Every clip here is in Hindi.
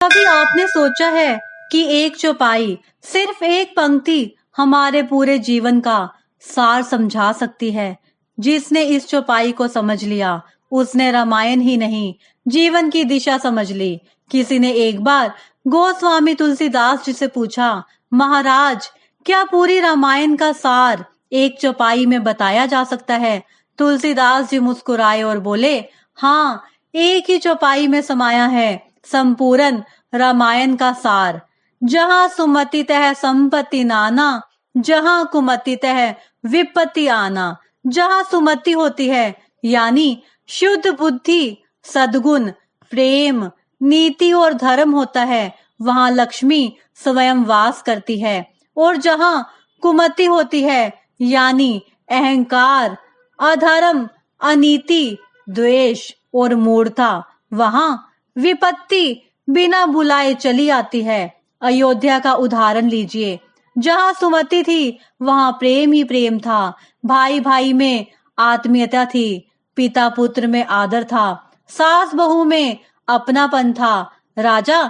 कभी आपने सोचा है कि एक चौपाई, सिर्फ एक पंक्ति हमारे पूरे जीवन का सार समझा सकती है। जिसने इस चौपाई को समझ लिया, उसने रामायण ही नहीं, जीवन की दिशा समझ ली। किसी ने एक बार गोस्वामी तुलसीदास जी से पूछा, महाराज, क्या पूरी रामायण का सार एक चौपाई में बताया जा सकता है? तुलसीदास जी मुस्कुराए और बोले, हाँ, एक ही चौपाई में समाया है संपूर्ण रामायण का सार। जहाँ सुमति तह संपत्ति नाना, जहाँ कुमति तह विपत्ति आना। जहाँ सुमति होती है यानी शुद्ध बुद्धि, सद्गुण, प्रेम, नीति और धर्म होता है, वहाँ लक्ष्मी स्वयं वास करती है। और जहाँ कुमति होती है यानी अहंकार, अधर्म, अनीति, द्वेष और मूढ़ता, वहाँ विपत्ति बिना बुलाए चली आती है। अयोध्या का उदाहरण लीजिए। जहाँ सुमति थी वहाँ प्रेम ही प्रेम था, भाई भाई में आत्मीयता थी, पिता पुत्र में आदर था, सास बहू में अपनापन था, राजा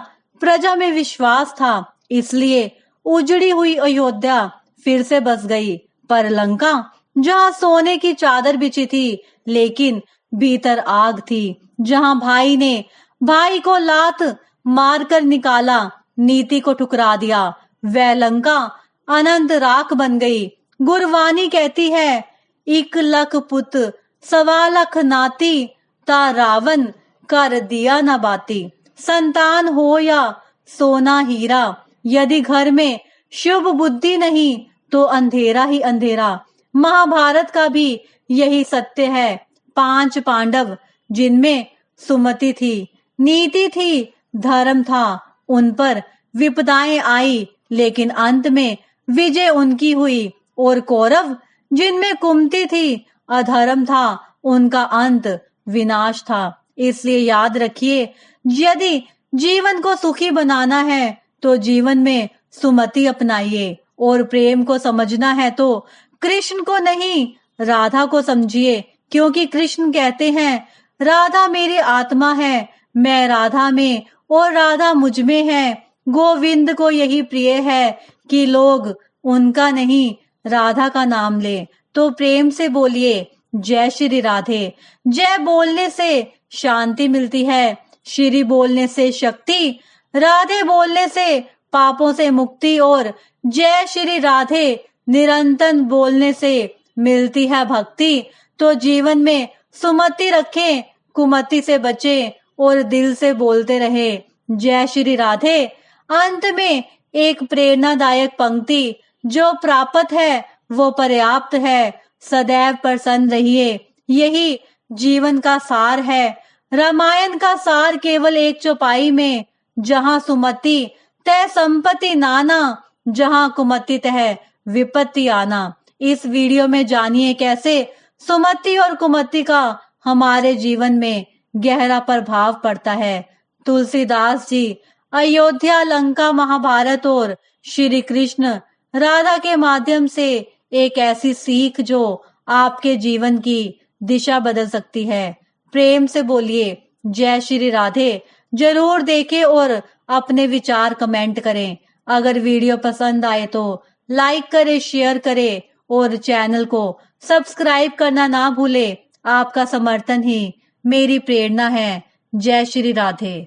प्रजा में विश्वास था। इसलिए उजड़ी हुई अयोध्या फिर से बस गई। पर लंका, जहाँ सोने की चादर बिछी थी लेकिन भीतर आग थी, जहाँ भाई ने भाई को लात मारकर निकाला, नीति को ठुकरा दिया, वह लंका अनंत राख बन गई। गुरवानी कहती है, इक लख पुत सवा लख नाती, ता रावण कर दिया न बाती। संतान हो या सोना हीरा, यदि घर में शुभ बुद्धि नहीं तो अंधेरा ही अंधेरा। महाभारत का भी यही सत्य है। 5 पांडव, जिनमें सुमति थी, नीति थी, धर्म था, उन पर विपदाएं आई लेकिन अंत में विजय उनकी हुई। और कौरव, जिनमें कुमति थी, अधर्म था, उनका अंत विनाश था। इसलिए याद रखिए, यदि जीवन को सुखी बनाना है तो जीवन में सुमति अपनाइए, और प्रेम को समझना है तो कृष्ण को नहीं, राधा को समझिए। क्योंकि कृष्ण कहते हैं, राधा मेरी आत्मा है, मैं राधा में और राधा मुझ में है। गोविंद को यही प्रिय है कि लोग उनका नहीं, राधा का नाम ले। तो प्रेम से बोलिए, जय श्री राधे। जय बोलने से शांति मिलती है, श्री बोलने से शक्ति, राधे बोलने से पापों से मुक्ति, और जय श्री राधे निरंतर बोलने से मिलती है भक्ति। तो जीवन में सुमति रखें, कुमति से बचें और दिल से बोलते रहे, जय श्री राधे। अंत में एक प्रेरणादायक पंक्ति, जो प्राप्त है वो पर्याप्त है, सदैव प्रसन्न रहिए, यही जीवन का सार है। रामायण का सार केवल एक चौपाई में, जहाँ सुमति तह संपत्ति नाना, जहाँ कुमति तह विपत्ति आना। इस वीडियो में जानिए कैसे सुमति और कुमति का हमारे जीवन में गहरा प्रभाव पड़ता है। तुलसीदास जी अयोध्या, लंका, महाभारत और श्री कृष्ण राधा के माध्यम से एक ऐसी सीख जो आपके जीवन की दिशा बदल सकती है। प्रेम से बोलिए, जय श्री राधे। जरूर देखें और अपने विचार कमेंट करें। अगर वीडियो पसंद आए तो लाइक करें, शेयर करें और चैनल को सब्सक्राइब करना ना भूलें। आपका समर्थन ही मेरी प्रेरणा है। जय श्री राधे।